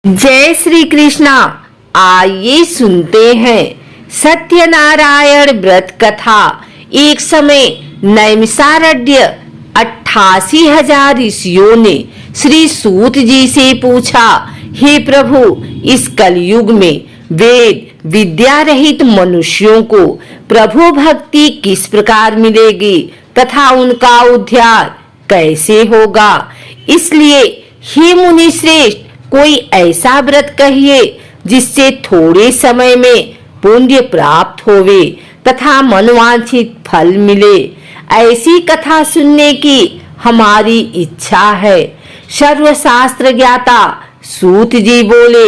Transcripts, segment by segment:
जय श्री कृष्णा। आइए सुनते हैं सत्यनारायण व्रत कथा। एक समय नैमिषारण्य 88,000 ऋषियों ने श्री सूत जी से पूछा, हे प्रभु, इस कलयुग में वेद विद्या रहित मनुष्यों को प्रभु भक्ति किस प्रकार मिलेगी तथा उनका उद्धार कैसे होगा। इसलिए हे मुनि श्रेष्ठ, कोई ऐसा व्रत कहिए जिससे थोड़े समय में पुण्य प्राप्त होवे तथा मनवांछित फल मिले। ऐसी कथा सुनने की हमारी इच्छा है। सर्वशास्त्र ज्ञाता सूत जी बोले,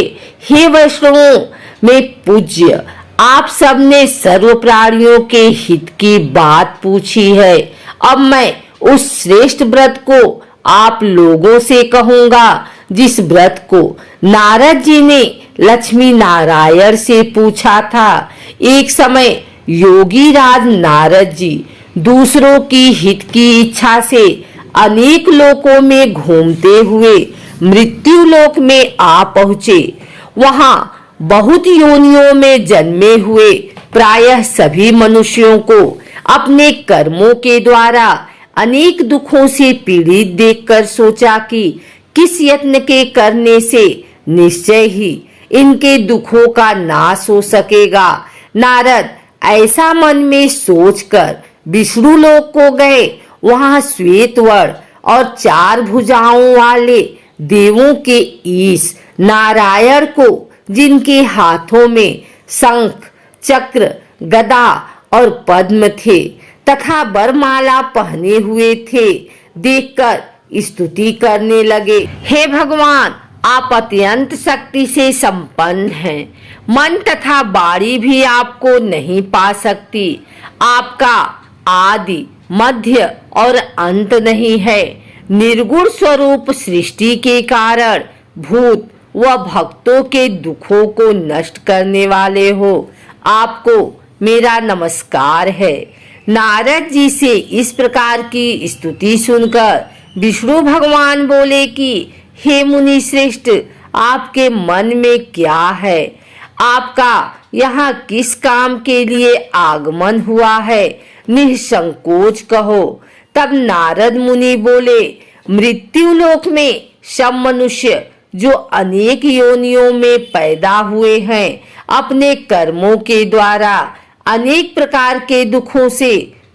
हे वैष्णवों में पूज्य, आप सबने सर्व प्राणियों के हित की बात पूछी है। अब मैं उस श्रेष्ठ व्रत को आप लोगों से कहूंगा जिस व्रत को नारद जी ने लक्ष्मी नारायण से पूछा था। एक समय योगी राज नारद जी दूसरों की हित की इच्छा से अनेक लोकों में घूमते हुए मृत्यु लोक में आ पहुँचे। वहाँ बहुत योनियों में जन्मे हुए प्रायः सभी मनुष्यों को अपने कर्मों के द्वारा अनेक दुखों से पीड़ित देखकर सोचा कि किस यत्न के करने से निश्चय ही इनके दुखों का नाश हो सकेगा। नारद ऐसा मन में सोचकर विष्णु लोक को गए। वहां श्वेत वर्ण और 4 भुजाओं वाले देवों के ईश नारायण को, जिनके हाथों में शंख चक्र गदा और पद्म थे तथा वरमाला पहने हुए थे, देखकर स्तुति करने लगे। हे भगवान, आप अत्यंत शक्ति से संपन्न हैं। मन तथा वाणी भी आपको नहीं पा सकती। आपका आदि मध्य और अंत नहीं है। निर्गुण स्वरूप सृष्टि के कारण भूत व भक्तों के दुखों को नष्ट करने वाले हो। आपको मेरा नमस्कार है। नारद जी से इस प्रकार की स्तुति सुनकर विष्णु भगवान बोले कि हे मुनि श्रेष्ठ, आपके मन में क्या है? आपका यहाँ किस काम के लिए आगमन हुआ है? निसंकोच कहो। तब नारद मुनि बोले, मृत्यु लोक में सब मनुष्य जो अनेक योनियों में पैदा हुए हैं, अपने कर्मों के द्वारा अनेक प्रकार के दुखों से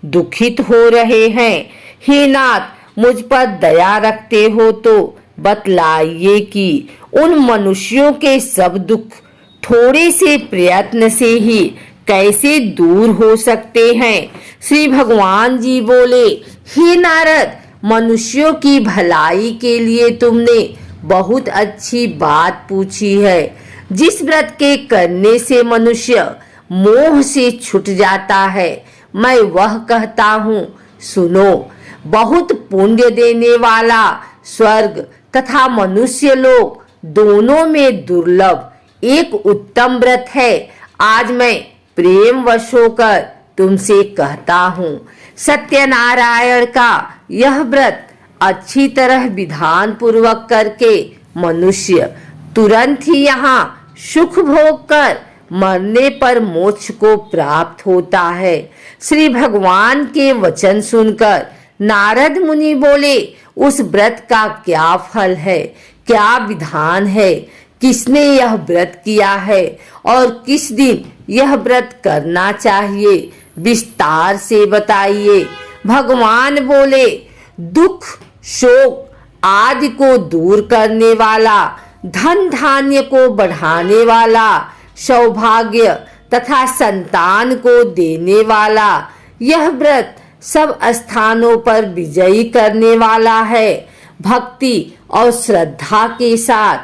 दुखित हो रहे हैं। हे नाथ, मुझ पर दया रखते हो तो बतलाइए कि उन मनुष्यों के सब दुख थोड़े से प्रयत्न से ही कैसे दूर हो सकते हैं। श्री भगवान जी बोले, हे नारद, मनुष्यों की भलाई के लिए तुमने बहुत अच्छी बात पूछी है। जिस व्रत के करने से मनुष्य मोह से छूट जाता है, मैं वह कहता हूँ, सुनो। बहुत पुण्य देने वाला स्वर्ग तथा मनुष्य लोक दोनों में दुर्लभ एक उत्तम व्रत है। आज मैं प्रेम वश होकर तुमसे कहता हूँ, सत्यनारायण का यह व्रत अच्छी तरह विधान पूर्वक करके मनुष्य तुरंत ही यहाँ सुख भोग कर मरने पर मोक्ष को प्राप्त होता है। श्री भगवान के वचन सुनकर नारद मुनि बोले, उस व्रत का क्या फल है, क्या विधान है, किसने यह व्रत किया है और किस दिन यह व्रत करना चाहिए, विस्तार से बताइए। भगवान बोले, दुख शोक आदि को दूर करने वाला, धन धान्य को बढ़ाने वाला, सौभाग्य तथा संतान को देने वाला यह व्रत सब स्थानों पर विजयी करने वाला है। भक्ति और श्रद्धा के साथ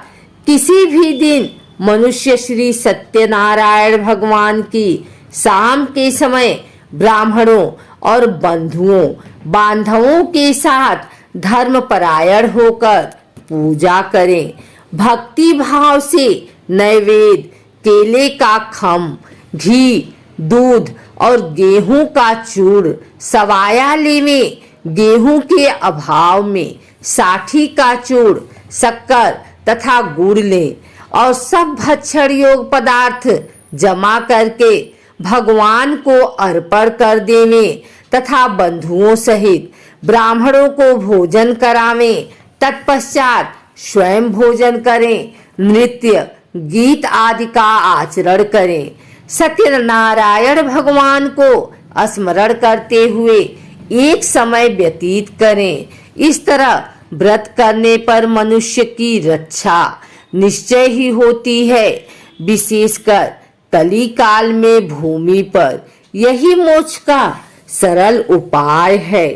किसी भी दिन मनुष्य श्री सत्यनारायण भगवान की शाम के समय ब्राह्मणों और बंधुओं बांधवों के साथ धर्मपरायण होकर पूजा करें। भक्ति भाव से नैवेद्य केले का खम, घी, दूध और गेहूं का चूर्ण सवाया लेवे। गेहूं के अभाव में साठी का चूर्ण, शक्कर तथा गुड़ लें और सब भक्षण योग पदार्थ जमा करके भगवान को अर्पण कर देवे तथा बंधुओं सहित ब्राह्मणों को भोजन करावें। तत्पश्चात स्वयं भोजन करें, नृत्य गीत आदि का आचरण करें। सत्यनारायण भगवान को स्मरण करते हुए एक समय व्यतीत करें। इस तरह व्रत करने पर मनुष्य की रक्षा निश्चय ही होती है। विशेषकर कली काल में भूमि पर यही मोक्ष का सरल उपाय है।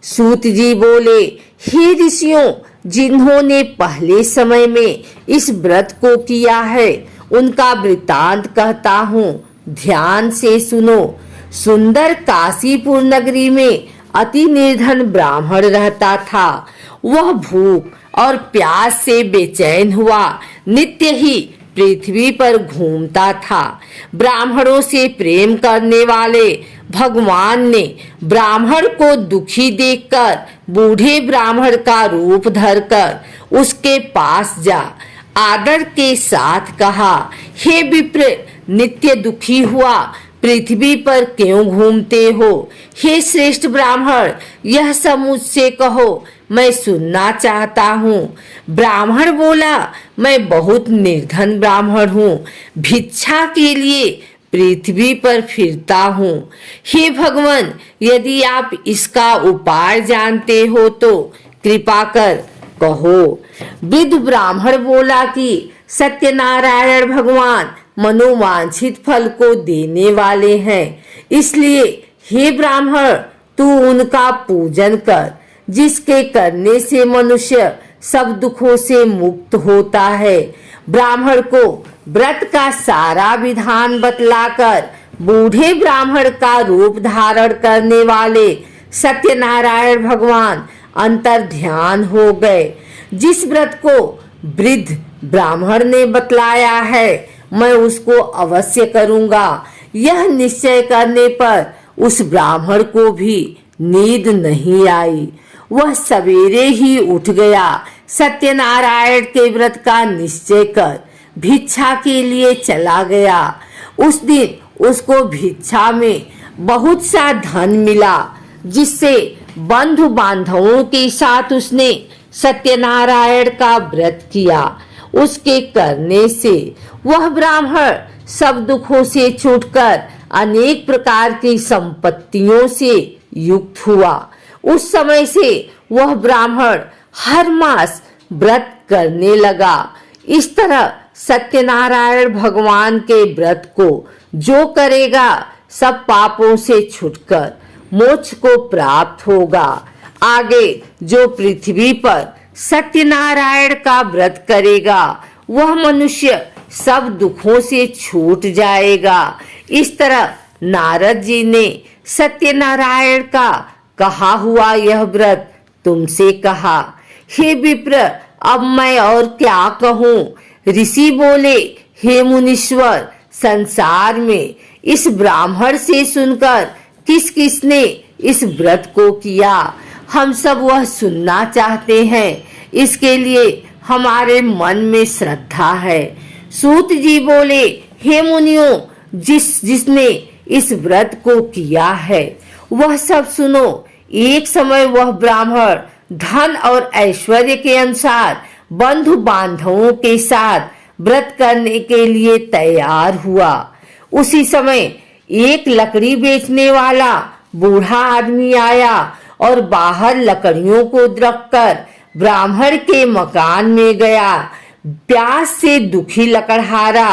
सूत जी बोले, हे ऋषियों, जिन्होंने पहले समय में इस व्रत को किया है उनका वृतांत कहता हूँ, ध्यान से सुनो। सुंदर काशीपुर नगरी में अति निर्धन ब्राह्मण रहता था। वह भूख और प्यास से बेचैन हुआ नित्य ही पृथ्वी पर घूमता था। ब्राह्मणों से प्रेम करने वाले भगवान ने ब्राह्मण को दुखी देखकर बूढ़े ब्राह्मण का रूप धरकर उसके पास जा आदर के साथ कहा, हे विप्र, नित्य दुखी हुआ पृथ्वी पर क्यों घूमते हो? हे श्रेष्ठ ब्राह्मण, यह सब मुझसे कहो, मैं सुनना चाहता हूँ। ब्राह्मण बोला, मैं बहुत निर्धन ब्राह्मण हूँ, भिक्षा के लिए पृथ्वी पर फिरता हूँ। हे भगवान, यदि आप इसका उपाय जानते हो तो कृपा कर कहो। वृद्ध ब्राह्मण बोला कि सत्यनारायण भगवान मनोवांछित फल को देने वाले हैं, इसलिए हे ब्राह्मण, तू उनका पूजन कर, जिसके करने से मनुष्य सब दुखों से मुक्त होता है। ब्राह्मण को व्रत का सारा विधान बतलाकर बूढ़े ब्राह्मण का रूप धारण करने वाले सत्यनारायण भगवान अंतर ध्यान हो गए। जिस व्रत को वृद्ध ब्राह्मण ने बतलाया है, मैं उसको अवश्य करूंगा। यह निश्चय करने पर उस ब्राह्मण को भी नींद नहीं आई। वह सवेरे ही उठ गया, सत्यनारायण के व्रत का निश्चय कर भिक्षा के लिए चला गया। उस दिन उसको भिक्षा में बहुत सा धन मिला, जिससे बंधु बांधवों के साथ उसने सत्यनारायण का व्रत किया। उसके करने से वह ब्राह्मण सब दुखों से छूटकर अनेक प्रकार की संपत्तियों से युक्त हुआ। उस समय से वह ब्राह्मण हर मास व्रत करने लगा। इस तरह सत्यनारायण भगवान के व्रत को जो करेगा सब पापों से छूटकर मोक्ष को प्राप्त होगा। आगे जो पृथ्वी पर सत्यनारायण का व्रत करेगा वह मनुष्य सब दुखों से छूट जाएगा। इस तरह नारद जी ने सत्यनारायण का कहा हुआ यह व्रत तुमसे कहा। हे विप्र, अब मैं और क्या कहूँ? ऋषि बोले, हे मुनीश्वर, संसार में इस ब्राह्मण से सुनकर किस किसने इस व्रत को किया, हम सब वह सुनना चाहते हैं। इसके लिए हमारे मन में श्रद्धा है। सूत जी बोले, हे मुनियों, जिसने इस व्रत को किया है वह सब सुनो। एक समय वह ब्राह्मण धन और ऐश्वर्य के अनुसार बंधु बांधवों के साथ व्रत करने के लिए तैयार हुआ। उसी समय एक लकड़ी बेचने वाला बूढ़ा आदमी आया और बाहर लकड़ियों को रखकर ब्राह्मण के मकान में गया। प्यास से दुखी लकड़हारा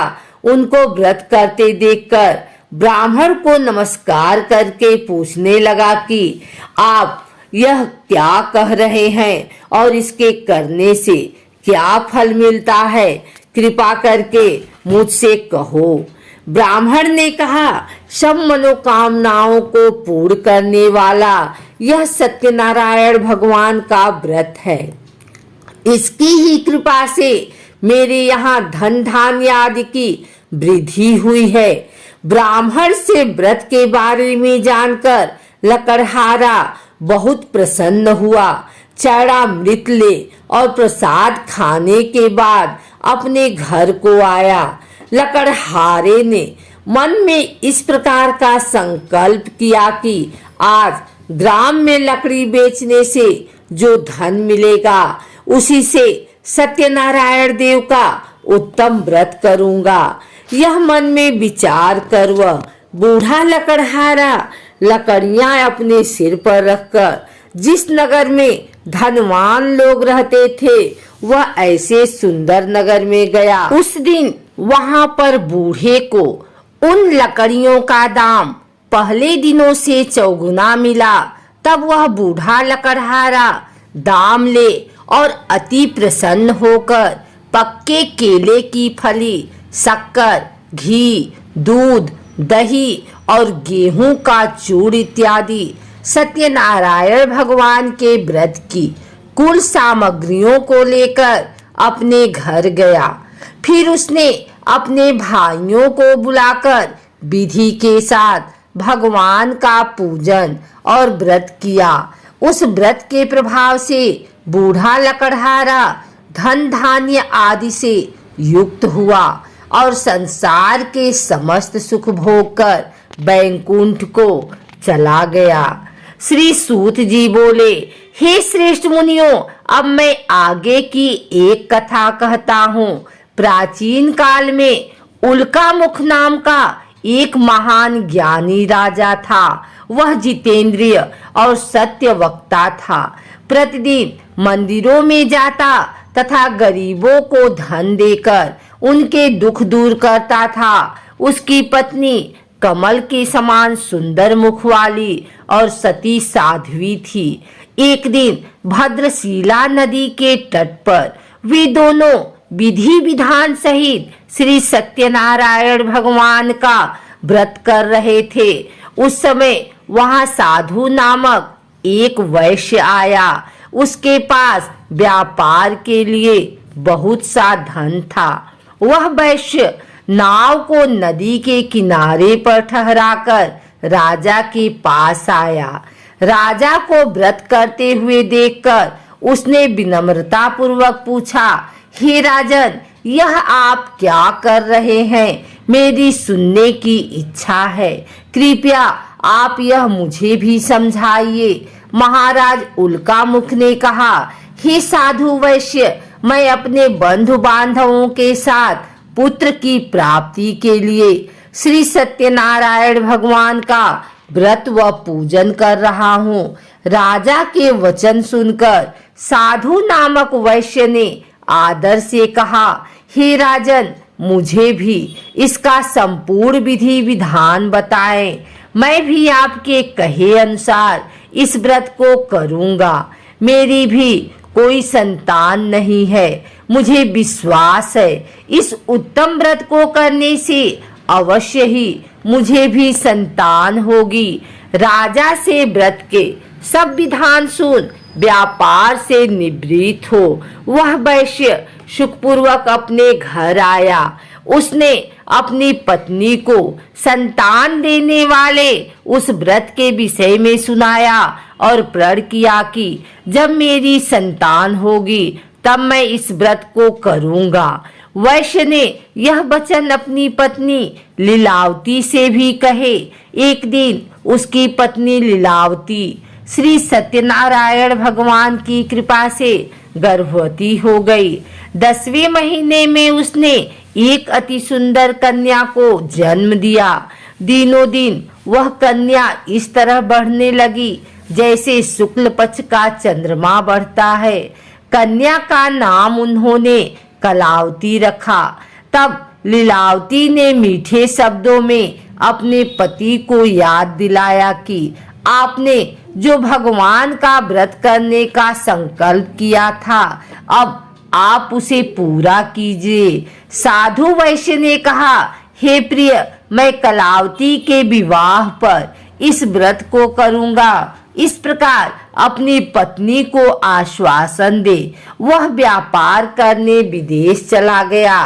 उनको व्रत करते देखकर ब्राह्मण को नमस्कार करके पूछने लगा कि आप यह क्या कह रहे हैं और इसके करने से क्या फल मिलता है, कृपा करके मुझसे कहो। ब्राह्मण ने कहा, सब मनोकामनाओं को पूर्ण करने वाला यह सत्यनारायण भगवान का व्रत है। इसकी ही कृपा से मेरे यहाँ धन धान्य आदि की वृद्धि हुई है। ब्राह्मण से व्रत के बारे में जानकर लकड़हारा बहुत प्रसन्न हुआ। चरणामृत ले और प्रसाद खाने के बाद अपने घर को आया। लकड़हारे ने मन में इस प्रकार का संकल्प किया कि आज ग्राम में लकड़ी बेचने से जो धन मिलेगा उसी से सत्यनारायण देव का उत्तम व्रत करूंगा। यह मन में विचार कर वह बूढ़ा लकड़हारा लकड़ियां अपने सिर पर रखकर जिस नगर में धनवान लोग रहते थे वह ऐसे सुंदर नगर में गया। उस दिन वहां पर बूढ़े को उन लकड़ियों का दाम पहले दिनों से चौगुना मिला। तब वह बूढ़ा लकड़हारा दाम ले और अति प्रसन्न होकर पक्के केले की फली, शक्कर, घी, दूध, दही और गेहूं का चूड़ इत्यादि सत्यनारायण भगवान के व्रत की कुल सामग्रियों को लेकर अपने घर गया। फिर उसने अपने भाइयों को बुलाकर विधि के साथ भगवान का पूजन और व्रत किया। उस व्रत के प्रभाव से बूढ़ा लकड़हारा धन धान्य आदि से युक्त हुआ और संसार के समस्त सुख भोग कर बैकुंठ को चला गया। श्री सूत जी बोले, हे श्रेष्ठ मुनियों, अब मैं आगे की एक कथा कहता हूँ। प्राचीन काल में उल्कामुख नाम का एक महान ज्ञानी राजा था। वह जितेंद्रिय और सत्य वक्ता था। प्रतिदिन मंदिरों में जाता तथा गरीबों को धन देकर उनके दुख दूर करता था। उसकी पत्नी कमल के समान सुंदर मुख वाली और सती साध्वी थी। एक दिन भद्रशिला नदी के तट पर वे दोनों विधि विधान सहित श्री सत्यनारायण भगवान का व्रत कर रहे थे। उस समय वहां साधु नामक एक वैश्य आया। उसके पास व्यापार के लिए बहुत सा धन था। वह वैश्य नाव को नदी के किनारे पर ठहराकर राजा के पास आया। राजा को व्रत करते हुए देखकर उसने विनम्रता पूर्वक पूछा, हे राजन, यह आप क्या कर रहे हैं? मेरी सुनने की इच्छा है। कृपया आप यह मुझे भी समझाइए। महाराज उल्कामुख ने कहा, हे साधु वैश्य, मैं अपने बंधु बांधवों के साथ पुत्र की प्राप्ति के लिए श्री सत्यनारायण भगवान का व्रत व पूजन कर रहा हूँ। राजा के वचन सुनकर साधु नामक वैश्य ने आदर से कहा, हे राजन, मुझे भी इसका संपूर्ण विधि विधान बताएं। मैं भी आपके कहे अनुसार इस व्रत को करूंगा। मेरी भी कोई संतान नहीं है। मुझे विश्वास है इस उत्तम व्रत को करने से अवश्य ही मुझे भी संतान होगी। राजा से व्रत के सब विधान सुन व्यापार से निवृत्त हो वह वैश्य सुखपूर्वक अपने घर आया। उसने अपनी पत्नी को संतान देने वाले उस व्रत के विषय में सुनाया और प्रण किया कि जब मेरी संतान होगी तब मैं इस व्रत को करूंगा। वैश्य ने यह वचन अपनी पत्नी लीलावती से भी कहे। एक दिन उसकी पत्नी लीलावती श्री सत्यनारायण भगवान की कृपा से गर्भवती हो गई। 10वें महीने में उसने एक अति सुंदर कन्या को जन्म दिया। दिनों दिन वह कन्या इस तरह बढ़ने लगी जैसे शुक्ल पक्ष का चंद्रमा बढ़ता है। कन्या का नाम उन्होंने कलावती रखा। तब लीलावती ने मीठे शब्दों में अपने पति को याद दिलाया कि आपने जो भगवान का व्रत करने का संकल्प किया था, अब आप उसे पूरा कीजिए। साधु वैश्य ने कहा, हे प्रिय, मैं कलावती के विवाह पर इस व्रत को करूंगा। इस प्रकार अपनी पत्नी को आश्वासन दे वह व्यापार करने विदेश चला गया।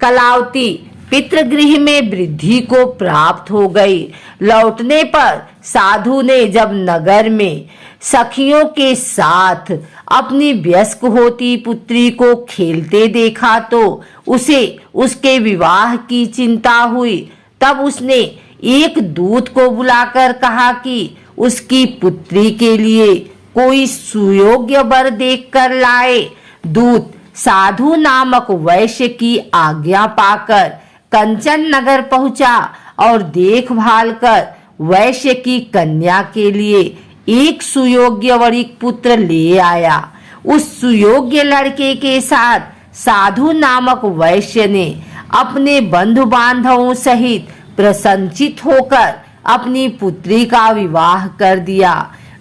कलावती पितृगृह में वृद्धि को प्राप्त हो गई। लौटने पर साधु ने जब नगर में सखियों के साथ अपनी वयस्क होती पुत्री को खेलते देखा तो उसे उसके विवाह की चिंता हुई। तब उसने एक दूत को बुलाकर कहा कि उसकी पुत्री के लिए कोई सुयोग्य वर देखकर लाए। दूत साधु नामक वैश्य की आज्ञा पाकर कंचन नगर पहुंचा और देखभाल कर वैश्य की कन्या के लिए एक सुयोग्य वरिक पुत्र ले आया। उस सुयोग्य लड़के के साथ साधु नामक वैश्य ने अपने बंधु बांधवों सहित प्रसन्नचित होकर अपनी पुत्री का विवाह कर दिया।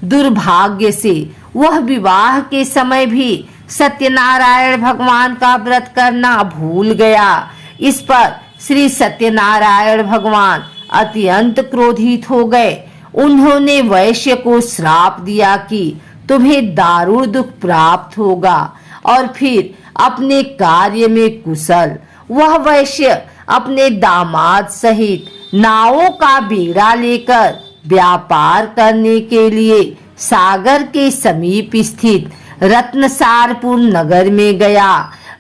दुर्भाग्य से वह विवाह के समय भी सत्यनारायण भगवान का व्रत करना भूल गया। इस पर श्री सत्यनारायण भगवान अत्यंत क्रोधित हो गए। उन्होंने वैश्य को श्राप दिया कि तुम्हें दारुण दुख प्राप्त होगा और फिर अपने कार्य में कुशल वह वैश्य अपने दामाद सहित नावों का बेड़ा लेकर व्यापार करने के लिए सागर के समीप स्थित रत्नसारपुर नगर में गया।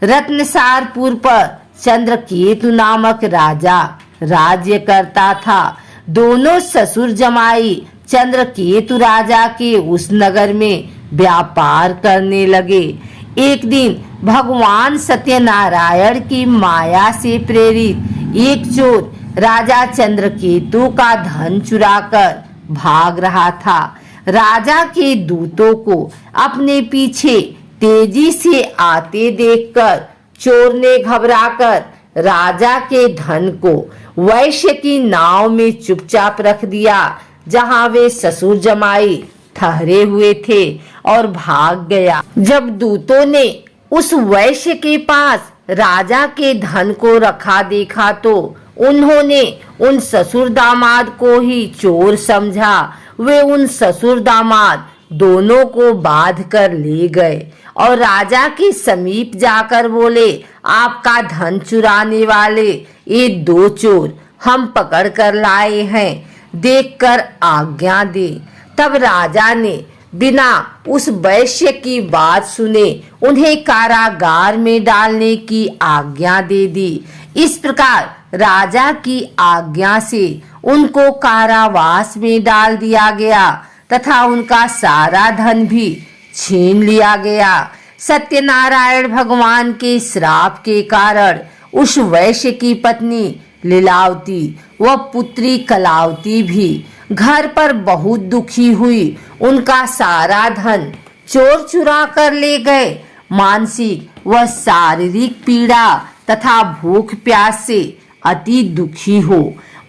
रत्नसारपुर पर चंद्रकेतु नामक राजा राज्य करता था। दोनों ससुर जमाई चंद्रकेतु राजा के उस नगर में व्यापार करने लगे। एक दिन भगवान सत्यनारायण की माया से प्रेरित एक चोर राजा चंद्रकेतु का धन चुराकर भाग रहा था। राजा के दूतों को अपने पीछे तेजी से आते देखकर चोर ने घबराकर राजा के धन को वैश्य की नाव में चुपचाप रख दिया जहां वे ससुर जमाई ठहरे हुए थे और भाग गया। जब दूतों ने उस वैश्य के पास राजा के धन को रखा देखा तो उन्होंने उन ससुर दामाद को ही चोर समझा। वे उन ससुर दामाद दोनों को बांध कर ले गए और राजा के समीप जाकर बोले, आपका धन चुराने वाले ये दो चोर हम पकड़ कर लाए हैं, देखकर आज्ञा दे। तब राजा ने बिना उस वैश्य की बात सुने उन्हें कारागार में डालने की आज्ञा दे दी। इस प्रकार राजा की आज्ञा से उनको कारावास में डाल दिया गया तथा उनका सारा धन भी छीन लिया गया। सत्यनारायण भगवान के श्राप के कारण उस वैश्य की पत्नी लीलावती व पुत्री कलावती भी घर पर बहुत दुखी हुई। उनका सारा धन चोर चुरा कर ले गए। मानसिक व शारीरिक पीड़ा तथा भूख प्यास से अति दुखी हो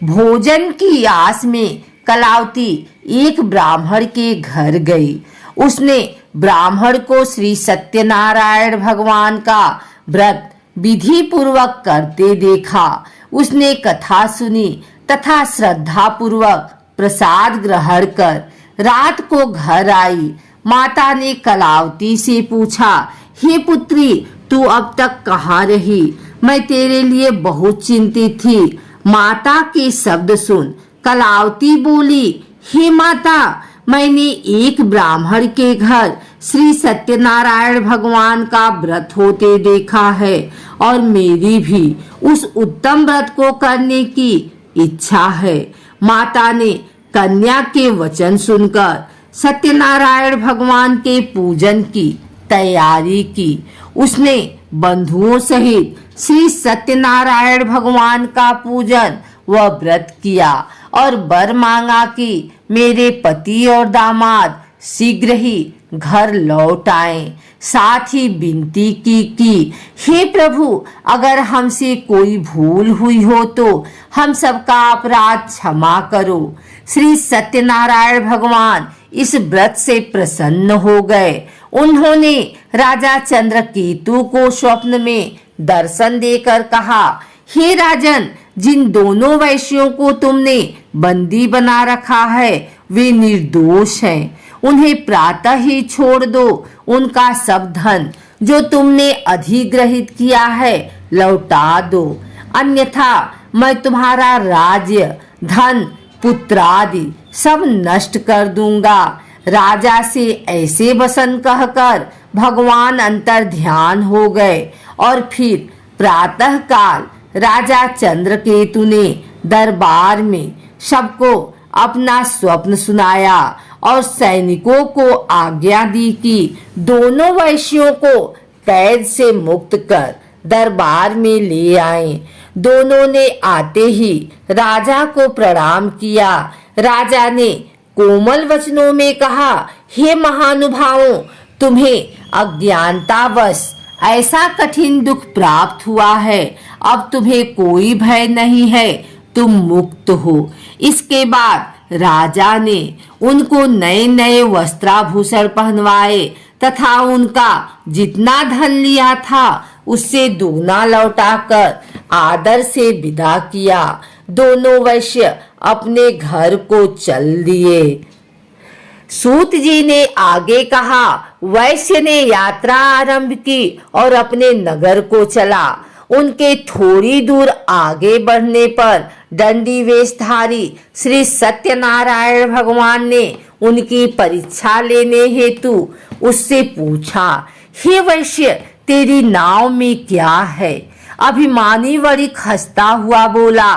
भोजन की आस में कलावती एक ब्राह्मण के घर गई। उसने ब्राह्मण को श्री सत्यनारायण भगवान का व्रत विधि पूर्वक करते देखा। उसने कथा सुनी तथा श्रद्धा पूर्वक प्रसाद ग्रहण कर रात को घर आई। माता ने कलावती से पूछा, हे पुत्री, तू अब तक कहाँ रही? मैं तेरे लिए बहुत चिंतित थी। माता के शब्द सुन कलावती बोली, हे माता, मैंने एक ब्राह्मण के घर श्री सत्यनारायण भगवान का व्रत होते देखा है और मेरी भी उस उत्तम व्रत को करने की इच्छा है। माता ने कन्या के वचन सुनकर सत्यनारायण भगवान के पूजन की तैयारी की। उसने बंधुओं सहित श्री सत्यनारायण भगवान का पूजन व व्रत किया और वर मांगा कि मेरे पति और दामाद शीघ्र ही घर लौट आए। साथ ही विनती की कि हे प्रभु, अगर हमसे कोई भूल हुई हो तो हम सबका अपराध क्षमा करो। श्री सत्यनारायण भगवान इस व्रत से प्रसन्न हो गए। उन्होंने राजा चंद्रकेतु को स्वप्न में दर्शन देकर कहा, हे राजन, जिन दोनों वैश्यों को तुमने बंदी बना रखा है वे निर्दोष हैं। उन्हें प्रातः ही छोड़ दो। उनका सब धन जो तुमने अधिग्रहित किया है लौटा दो। अन्यथा मैं तुम्हारा राज्य, धन, पुत्र आदि सब नष्ट कर दूंगा। राजा से ऐसे वचन कहकर भगवान अंतर ध्यान हो गए और फिर प्रातः काल राजा चंद्रकेतु ने दरबार में सबको अपना स्वप्न सुनाया और सैनिकों को आज्ञा दी कि दोनों वैश्यों को कैद से मुक्त कर दरबार में ले आए। दोनों ने आते ही राजा को प्रणाम किया। राजा ने कोमल वचनों में कहा, हे महानुभावों, तुम्हें अज्ञानतावश ऐसा कठिन दुख प्राप्त हुआ है। अब तुम्हें कोई भय नहीं है, तुम मुक्त हो। इसके बाद राजा ने उनको नए नए वस्त्राभूषण पहनवाए तथा उनका जितना धन लिया था उससे दुगना लौटाकर आदर से विदा किया। दोनों वैश्य अपने घर को चल दिए। सूत जी ने आगे कहा, वैश्य ने यात्रा आरंभ की और अपने नगर को चला। उनके थोड़ी दूर आगे बढ़ने पर दंडी वेशधारी श्री सत्यनारायण भगवान ने उनकी परीक्षा लेने हेतु उससे पूछा, हे वैश्य, तेरी नाव में क्या है? अभिमानी वणिक हंसता हुआ बोला,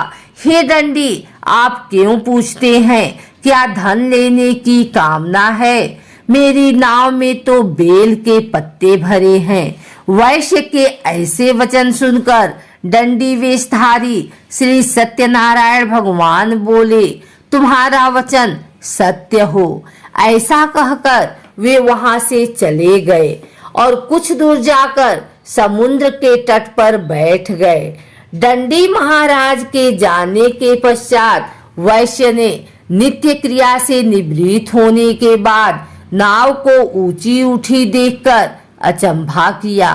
हे दंडी, आप क्यों पूछते हैं? क्या धन लेने की कामना है? मेरी नाव में तो बेल के पत्ते भरे हैं। वैश्य के ऐसे वचन सुनकर दंडी वेशधारी श्री सत्यनारायण भगवान बोले, तुम्हारा वचन सत्य हो। ऐसा कहकर वे वहां से चले गए और कुछ दूर जाकर समुद्र के तट पर बैठ गए। दंडी महाराज के जाने के पश्चात वैश्य ने नित्य क्रिया से निवृत्त होने के बाद नाव को ऊंची उठी देखकर अचंभा किया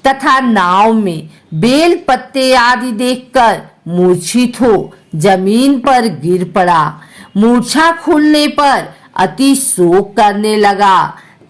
तथा नाव में बेल पत्ते आदि देखकर मूर्छित हो जमीन पर गिर पड़ा। मूर्छा खुलने पर अति शोक करने लगा।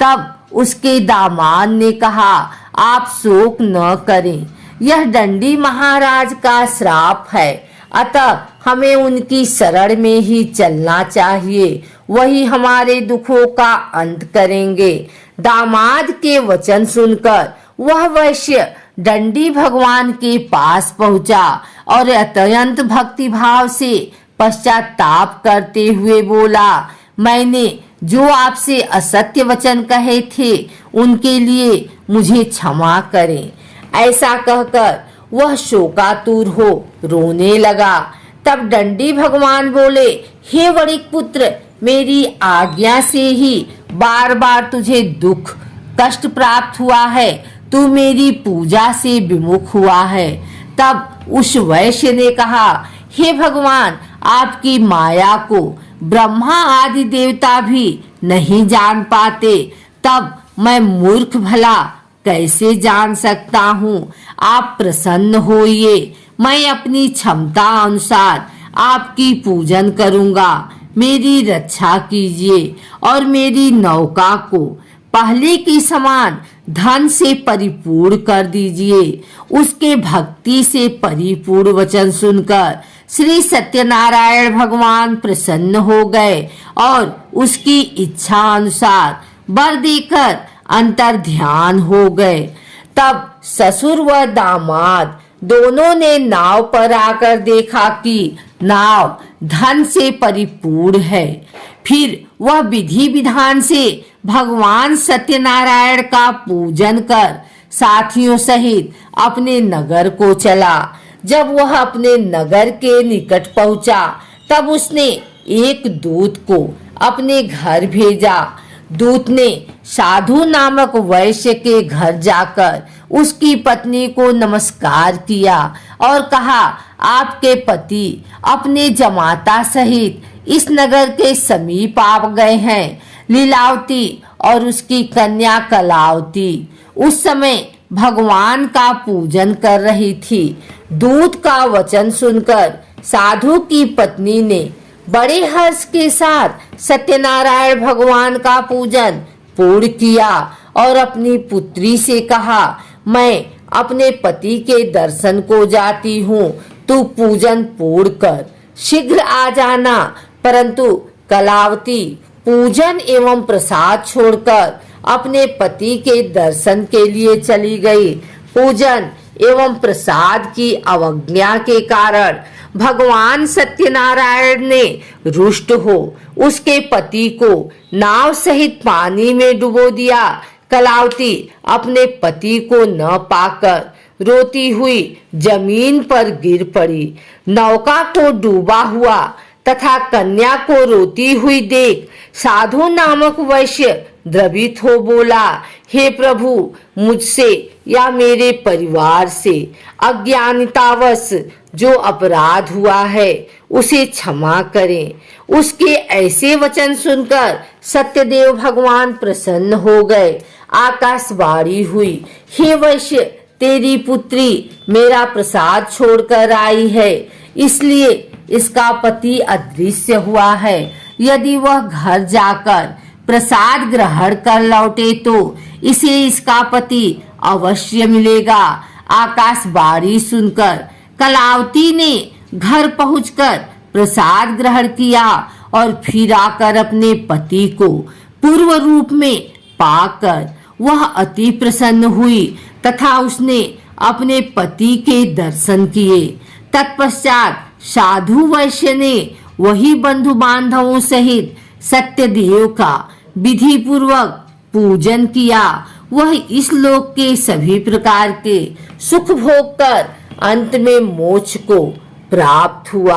तब उसके दामाद ने कहा, आप शोक न करें, यह दंडी महाराज का श्राप है, अतः हमें उनकी शरण में ही चलना चाहिए, वही हमारे दुखों का अंत करेंगे। दामाद के वचन सुनकर वह वैश्य दंडी भगवान के पास पहुंचा और अत्यंत भक्तिभाव से पश्चाताप करते हुए बोला, मैंने जो आपसे असत्य वचन कहे थे उनके लिए मुझे क्षमा करें। ऐसा कहकर वह शोकातुर हो रोने लगा। तब दंडी भगवान बोले, हे वणिक पुत्र, मेरी आज्ञा से ही बार बार तुझे दुख कष्ट प्राप्त हुआ है, तू मेरी पूजा से विमुख हुआ है। तब उस वैश्य ने कहा, हे भगवान, आपकी माया को ब्रह्मा आदि देवता भी नहीं जान पाते, तब मैं मूर्ख भला कैसे जान सकता हूँ? आप प्रसन्न होइए, मैं अपनी क्षमता अनुसार आपकी पूजन करूँगा। मेरी रक्षा कीजिए और मेरी नौका को पहले की समान धन से परिपूर्ण कर दीजिए। उसके भक्ति से परिपूर्ण वचन सुनकर श्री सत्यनारायण भगवान प्रसन्न हो गए और उसकी इच्छा अनुसार वर देकर अंतर ध्यान हो गए। तब ससुर व दामाद दोनों ने नाव पर आकर देखा कि नाव धन से परिपूर्ण है। फिर वह विधि विधान से भगवान सत्यनारायण का पूजन कर साथियों सहित अपने नगर को चला। जब वह अपने नगर के निकट पहुंचा, तब उसने एक दूत को अपने घर भेजा। दूत ने साधु नामक वैश्य के घर जाकर उसकी पत्नी को नमस्कार किया और कहा, आपके पति अपने जमाता सहित इस नगर के समीप आ गए हैं। लीलावती और उसकी कन्या कलावती उस समय भगवान का पूजन कर रही थी। दूत का वचन सुनकर साधु की पत्नी ने बड़े हर्ष के साथ सत्यनारायण भगवान का पूजन पूर्ण किया और अपनी पुत्री से कहा, मैं अपने पति के दर्शन को जाती हूँ, तू पूजन पूर्ण कर, शीघ्र आ जाना। परंतु कलावती पूजन एवं प्रसाद छोड़कर अपने पति के दर्शन के लिए चली गई। पूजन एवं प्रसाद की अवज्ञा के कारण भगवान सत्यनारायण ने रुष्ट हो उसके पति को नाव सहित पानी में डुबो दिया। कलावती अपने पति को न पाकर रोती हुई जमीन पर गिर पड़ी। नौका को डूबा हुआ तथा कन्या को रोती हुई देख साधु नामक वैश्य द्रवित हो बोला, हे प्रभु, मुझसे या मेरे परिवार से अज्ञानतावश जो अपराध हुआ है उसे क्षमा करें। उसके ऐसे वचन सुनकर सत्यदेव भगवान प्रसन्न हो गए। आकाशवाणी हुई, हे वैश्य, तेरी पुत्री मेरा प्रसाद छोड़कर आई है, इसलिए इसका पति अदृश्य हुआ है। यदि वह घर जाकर प्रसाद ग्रहण कर लौटे तो इसे इसका पति अवश्य मिलेगा। आकाशवाणी सुनकर कलावती ने घर पहुंचकर प्रसाद ग्रहण किया और फिर आकर अपने पति को पूर्व रूप में पाकर वह अति प्रसन्न हुई तथा उसने अपने पति के दर्शन किए। तत्पश्चात साधु वैश्य ने वही बंधु बांधवों सहित सत्यदेव का विधि पूर्वक पूजन किया। वह इस लोक के सभी प्रकार के सुख भोग कर अंत में मोक्ष को प्राप्त हुआ।